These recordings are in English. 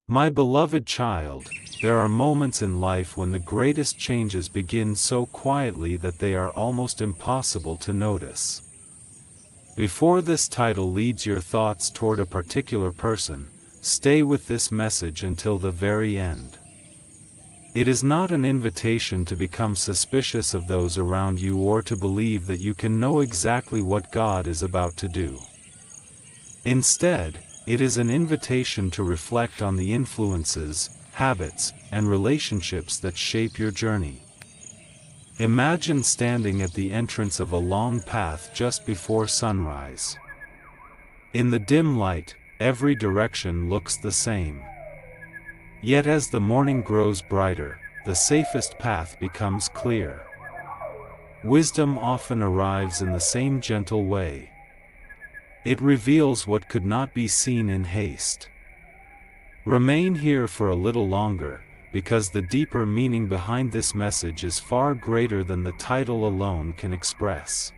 My beloved child, there are moments in life when the greatest changes begin so quietly that they are almost impossible to notice. Before this title leads your thoughts toward a particular person, stay with this message until the very end. It is not an invitation to become suspicious of those around you or to believe that you can know exactly what God is about to do. Instead, it is an invitation to reflect on the influences, habits, and relationships that shape your journey. Imagine standing at the entrance of a long path just before sunrise. In the dim light, every direction looks the same. Yet as the morning grows brighter, the safest path becomes clear. Wisdom often arrives in the same gentle way. It reveals what could not be seen in haste. Remain here for a little longer, because the deeper meaning behind this message is far greater than the title alone can express.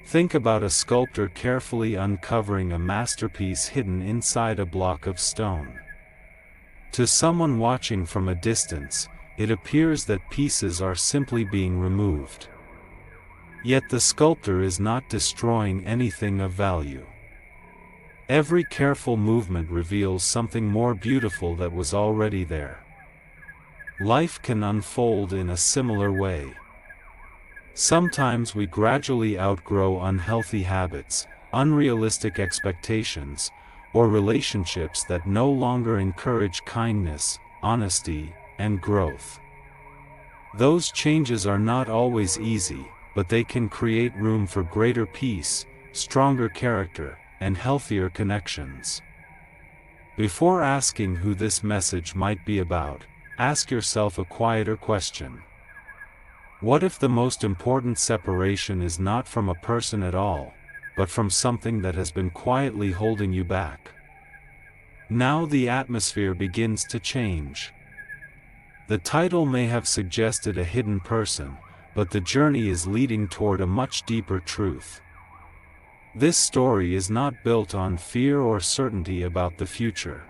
Think about a sculptor carefully uncovering a masterpiece hidden inside a block of stone. To someone watching from a distance, it appears that pieces are simply being removed. Yet the sculptor is not destroying anything of value. Every careful movement reveals something more beautiful that was already there. Life can unfold in a similar way. Sometimes we gradually outgrow unhealthy habits, unrealistic expectations, or relationships that no longer encourage kindness, honesty, and growth. Those changes are not always easy, but they can create room for greater peace, stronger character, and healthier connections. Before asking who this message might be about, ask yourself a quieter question. What if the most important separation is not from a person at all, but from something that has been quietly holding you back? Now the atmosphere begins to change. The title may have suggested a hidden person, but the journey is leading toward a much deeper truth. This story is not built on fear or certainty about the future.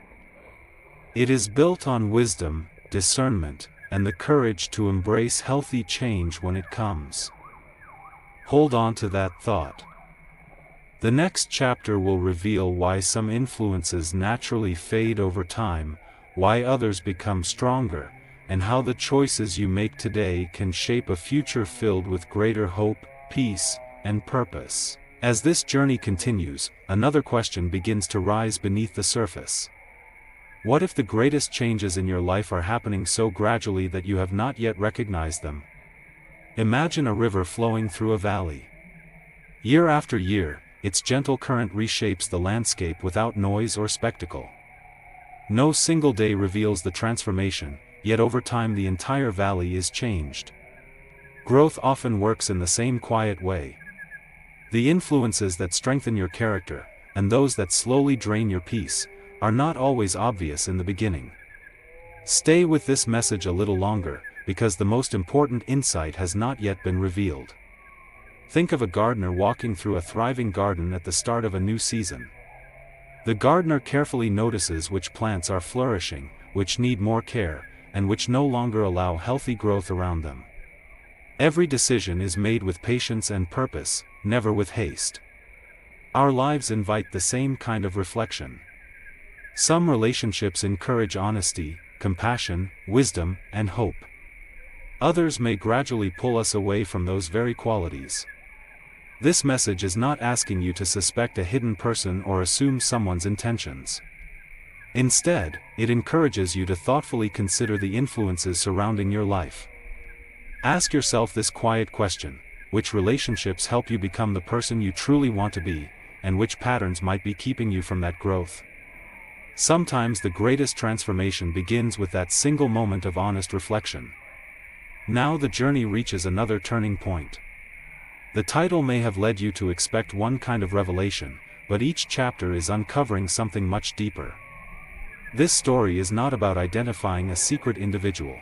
It is built on wisdom, discernment, and the courage to embrace healthy change when it comes. Hold on to that thought. The next chapter will reveal why some influences naturally fade over time, why others become stronger, and how the choices you make today can shape a future filled with greater hope, peace, and purpose. As this journey continues, another question begins to rise beneath the surface. What if the greatest changes in your life are happening so gradually that you have not yet recognized them? Imagine a river flowing through a valley. Year after year, its gentle current reshapes the landscape without noise or spectacle. No single day reveals the transformation, yet over time the entire valley is changed. Growth often works in the same quiet way. The influences that strengthen your character, and those that slowly drain your peace, are not always obvious in the beginning. Stay with this message a little longer, because the most important insight has not yet been revealed. Think of a gardener walking through a thriving garden at the start of a new season. The gardener carefully notices which plants are flourishing, which need more care, and which no longer allow healthy growth around them. Every decision is made with patience and purpose, never with haste. Our lives invite the same kind of reflection. Some relationships encourage honesty, compassion, wisdom, and hope. Others may gradually pull us away from those very qualities. This message is not asking you to suspect a hidden person or assume someone's intentions. Instead, it encourages you to thoughtfully consider the influences surrounding your life. Ask yourself this quiet question: which relationships help you become the person you truly want to be, and which patterns might be keeping you from that growth? Sometimes the greatest transformation begins with that single moment of honest reflection. Now the journey reaches another turning point. The title may have led you to expect one kind of revelation, but each chapter is uncovering something much deeper. This story is not about identifying a secret individual.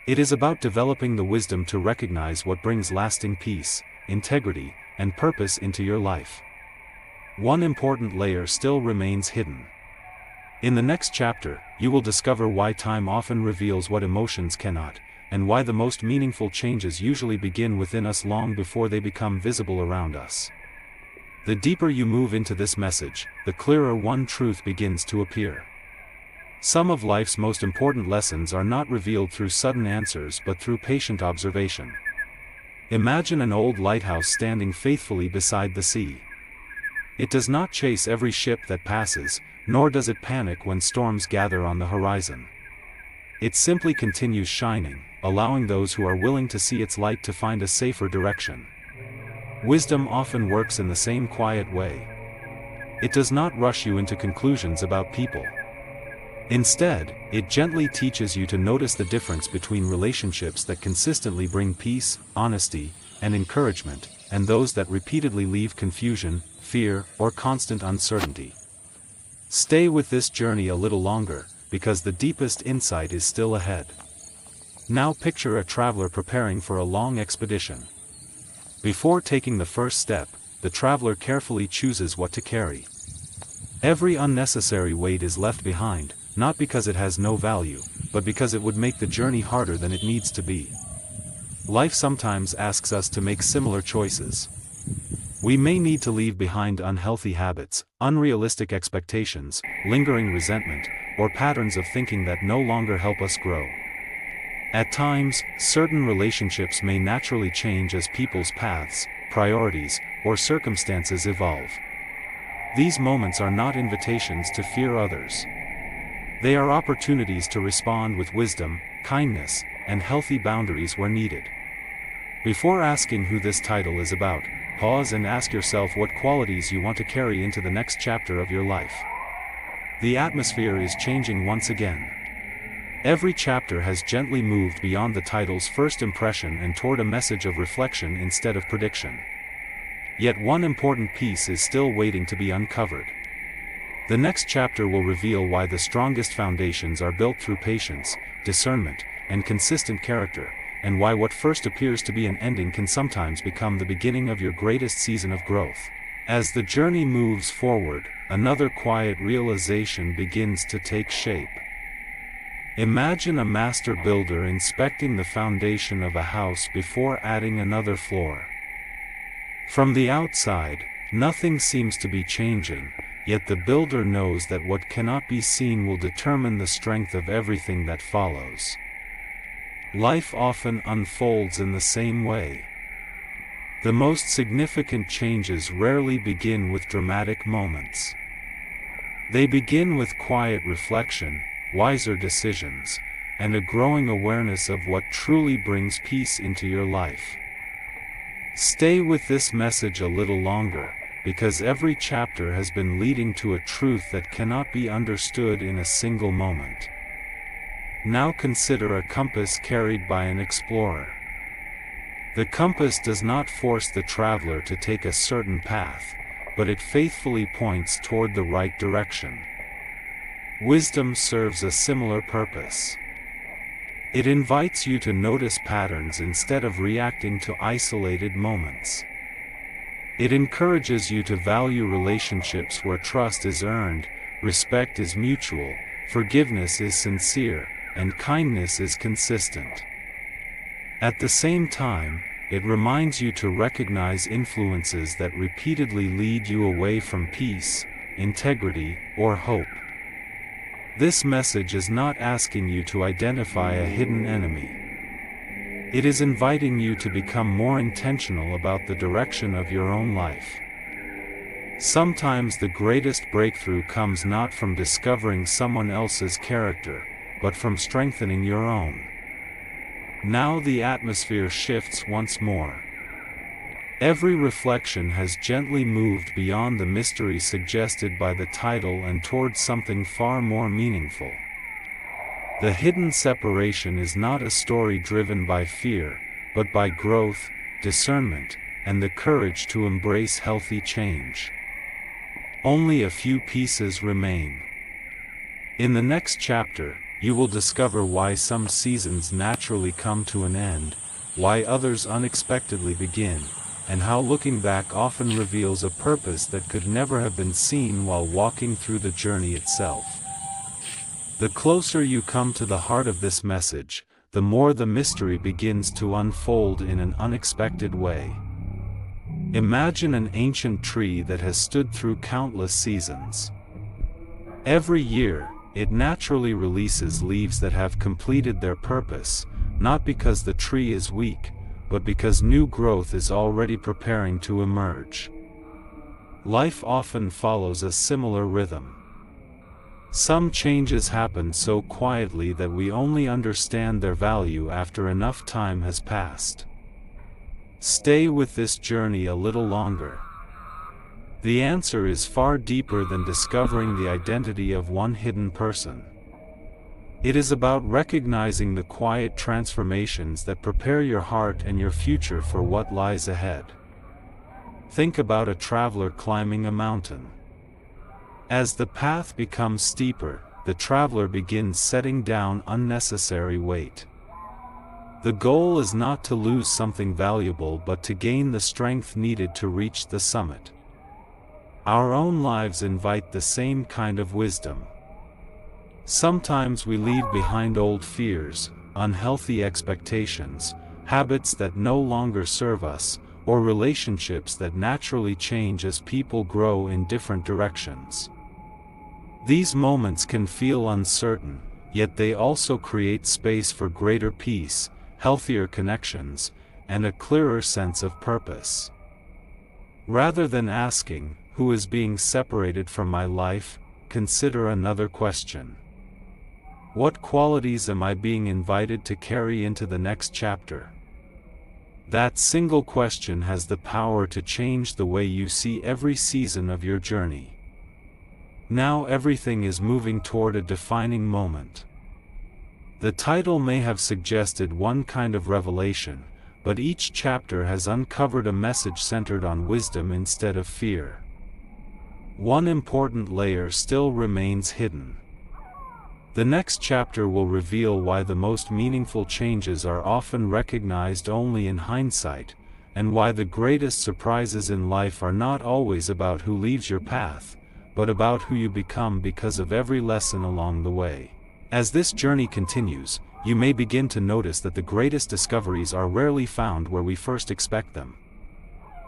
It is about developing the wisdom to recognize what brings lasting peace, integrity, and purpose into your life. One important layer still remains hidden. In the next chapter, you will discover why time often reveals what emotions cannot, and why the most meaningful changes usually begin within us long before they become visible around us. The deeper you move into this message, the clearer one truth begins to appear. Some of life's most important lessons are not revealed through sudden answers but through patient observation. Imagine an old lighthouse standing faithfully beside the sea. It does not chase every ship that passes, nor does it panic when storms gather on the horizon. It simply continues shining, allowing those who are willing to see its light to find a safer direction. Wisdom often works in the same quiet way. It does not rush you into conclusions about people. Instead, it gently teaches you to notice the difference between relationships that consistently bring peace, honesty, and encouragement, and those that repeatedly leave confusion, fear, or constant uncertainty. Stay with this journey a little longer, because the deepest insight is still ahead. Now picture a traveler preparing for a long expedition. Before taking the first step, the traveler carefully chooses what to carry. Every unnecessary weight is left behind, not because it has no value, but because it would make the journey harder than it needs to be. Life sometimes asks us to make similar choices. We may need to leave behind unhealthy habits, unrealistic expectations, lingering resentment, or patterns of thinking that no longer help us grow. At times, certain relationships may naturally change as people's paths, priorities, or circumstances evolve. These moments are not invitations to fear others. They are opportunities to respond with wisdom, kindness, and healthy boundaries where needed. Before asking who this title is about, pause and ask yourself what qualities you want to carry into the next chapter of your life. The atmosphere is changing once again. Every chapter has gently moved beyond the title's first impression and toward a message of reflection instead of prediction. Yet one important piece is still waiting to be uncovered. The next chapter will reveal why the strongest foundations are built through patience, discernment, and consistent character, and why what first appears to be an ending can sometimes become the beginning of your greatest season of growth. As the journey moves forward, another quiet realization begins to take shape. Imagine a master builder inspecting the foundation of a house before adding another floor. From the outside, nothing seems to be changing, yet the builder knows that what cannot be seen will determine the strength of everything that follows. Life often unfolds in the same way. The most significant changes rarely begin with dramatic moments. They begin with quiet reflection, wiser decisions, and a growing awareness of what truly brings peace into your life. Stay with this message a little longer, because every chapter has been leading to a truth that cannot be understood in a single moment. Now consider a compass carried by an explorer. The compass does not force the traveler to take a certain path, but it faithfully points toward the right direction. Wisdom serves a similar purpose. It invites you to notice patterns instead of reacting to isolated moments. It encourages you to value relationships where trust is earned, respect is mutual, forgiveness is sincere, and kindness is consistent. At the same time, it reminds you to recognize influences that repeatedly lead you away from peace, integrity, or hope. This message is not asking you to identify a hidden enemy. It is inviting you to become more intentional about the direction of your own life. Sometimes the greatest breakthrough comes not from discovering someone else's character, but from strengthening your own. Now the atmosphere shifts once more. Every reflection has gently moved beyond the mystery suggested by the title and toward something far more meaningful. The hidden separation is not a story driven by fear, but by growth, discernment, and the courage to embrace healthy change. Only a few pieces remain. In the next chapter, you will discover why some seasons naturally come to an end, why others unexpectedly begin, and how looking back often reveals a purpose that could never have been seen while walking through the journey itself. The closer you come to the heart of this message, the more the mystery begins to unfold in an unexpected way. Imagine an ancient tree that has stood through countless seasons. Every year, it naturally releases leaves that have completed their purpose, not because the tree is weak, but because new growth is already preparing to emerge. Life often follows a similar rhythm. Some changes happen so quietly that we only understand their value after enough time has passed. Stay with this journey a little longer. The answer is far deeper than discovering the identity of one hidden person. It is about recognizing the quiet transformations that prepare your heart and your future for what lies ahead. Think about a traveler climbing a mountain. As the path becomes steeper, the traveler begins setting down unnecessary weight. The goal is not to lose something valuable but to gain the strength needed to reach the summit. Our own lives invite the same kind of wisdom. Sometimes we leave behind old fears, unhealthy expectations, habits that no longer serve us, or relationships that naturally change as people grow in different directions. These moments can feel uncertain, yet they also create space for greater peace, healthier connections, and a clearer sense of purpose. Rather than asking, "Who is being separated from my life?" consider another question. What qualities am I being invited to carry into the next chapter? That single question has the power to change the way you see every season of your journey. Now everything is moving toward a defining moment. The title may have suggested one kind of revelation, but each chapter has uncovered a message centered on wisdom instead of fear. One important layer still remains hidden. The next chapter will reveal why the most meaningful changes are often recognized only in hindsight, and why the greatest surprises in life are not always about who leaves your path, but about who you become because of every lesson along the way. As this journey continues, you may begin to notice that the greatest discoveries are rarely found where we first expect them.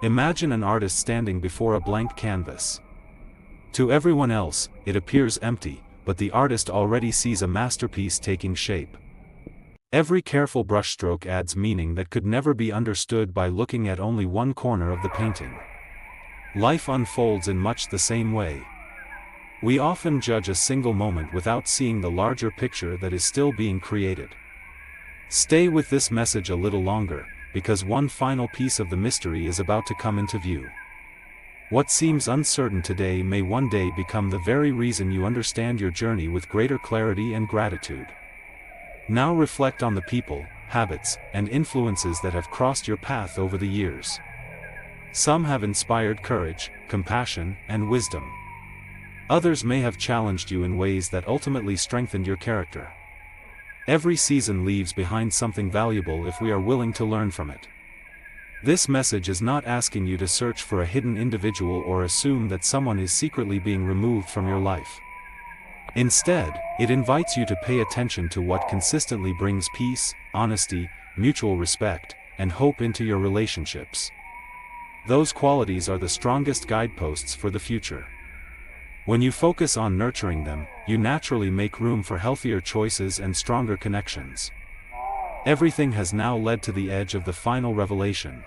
Imagine an artist standing before a blank canvas. To everyone else, it appears empty, but the artist already sees a masterpiece taking shape. Every careful brushstroke adds meaning that could never be understood by looking at only one corner of the painting. Life unfolds in much the same way. We often judge a single moment without seeing the larger picture that is still being created. Stay with this message a little longer, because one final piece of the mystery is about to come into view. What seems uncertain today may one day become the very reason you understand your journey with greater clarity and gratitude. Now reflect on the people, habits, and influences that have crossed your path over the years. Some have inspired courage, compassion, and wisdom. Others may have challenged you in ways that ultimately strengthened your character. Every season leaves behind something valuable if we are willing to learn from it. This message is not asking you to search for a hidden individual or assume that someone is secretly being removed from your life. Instead, it invites you to pay attention to what consistently brings peace, honesty, mutual respect, and hope into your relationships. Those qualities are the strongest guideposts for the future. When you focus on nurturing them, you naturally make room for healthier choices and stronger connections. Everything has now led to the edge of the final revelation.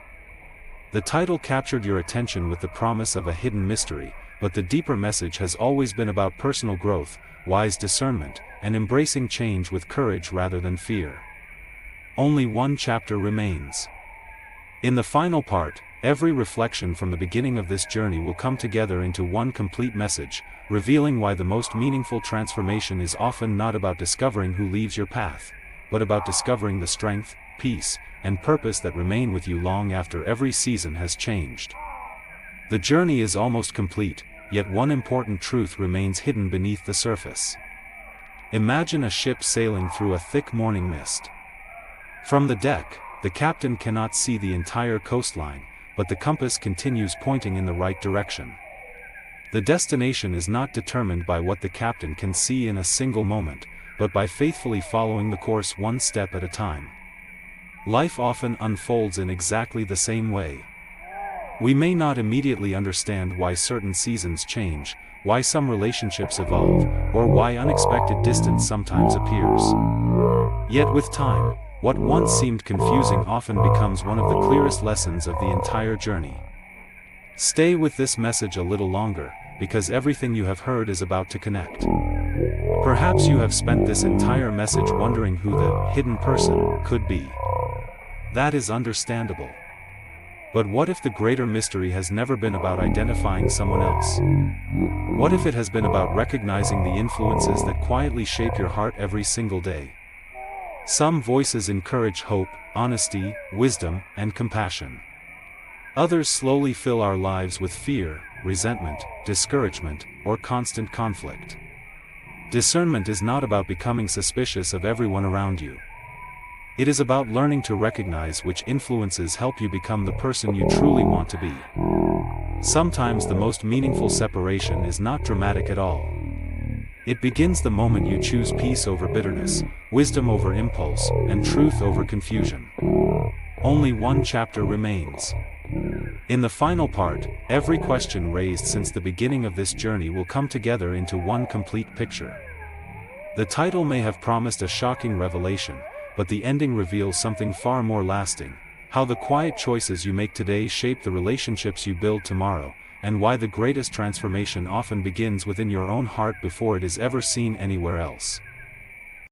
The title captured your attention with the promise of a hidden mystery, but the deeper message has always been about personal growth, wise discernment, and embracing change with courage rather than fear. Only one chapter remains. In the final part, every reflection from the beginning of this journey will come together into one complete message, revealing why the most meaningful transformation is often not about discovering who leaves your path, but about discovering the strength, peace, and purpose that remain with you long after every season has changed. The journey is almost complete, yet one important truth remains hidden beneath the surface. Imagine a ship sailing through a thick morning mist. From the deck, the captain cannot see the entire coastline, but the compass continues pointing in the right direction. The destination is not determined by what the captain can see in a single moment, but by faithfully following the course one step at a time. Life often unfolds in exactly the same way. We may not immediately understand why certain seasons change, why some relationships evolve, or why unexpected distance sometimes appears. Yet with time, what once seemed confusing often becomes one of the clearest lessons of the entire journey. Stay with this message a little longer, because everything you have heard is about to connect. Perhaps you have spent this entire message wondering who the hidden person could be. That is understandable. But what if the greater mystery has never been about identifying someone else? What if it has been about recognizing the influences that quietly shape your heart every single day? Some voices encourage hope, honesty, wisdom, and compassion. Others slowly fill our lives with fear, resentment, discouragement, or constant conflict. Discernment is not about becoming suspicious of everyone around you. It is about learning to recognize which influences help you become the person you truly want to be. Sometimes the most meaningful separation is not dramatic at all. It begins the moment you choose peace over bitterness, wisdom over impulse, and truth over confusion. Only one chapter remains. In the final part, every question raised since the beginning of this journey will come together into one complete picture. The title may have promised a shocking revelation, but the ending reveals something far more lasting: how the quiet choices you make today shape the relationships you build tomorrow, and why the greatest transformation often begins within your own heart before it is ever seen anywhere else.